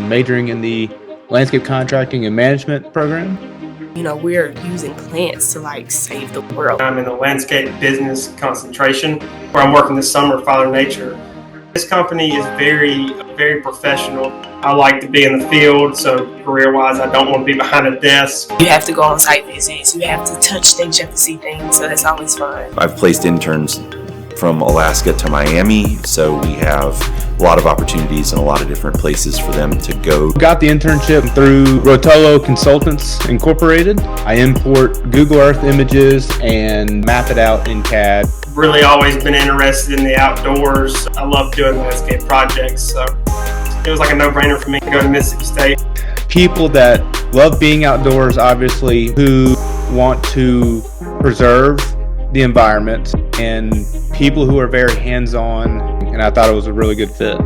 majoring in the landscape contracting and management program. We're using plants to save the world. I'm in the landscape business concentration where I'm working this summer, Father Nature. This company is very, very professional. I like to be in the field, so career-wise, I don't want to be behind a desk. You have to go on site visits, you have to touch things, you have to see things, so that's always fun. I've placed interns from Alaska to Miami, so we have a lot of opportunities in a lot of different places for them to go. Got the internship through RCI Consultants Incorporated. I import Google Earth images and map it out in CAD. Really always been interested in the outdoors. I love doing landscape projects, so it was like a no-brainer for me to go to Mississippi State. People that love being outdoors, obviously, who want to preserve the environment, and people who are very hands-on, and I thought it was a really good fit.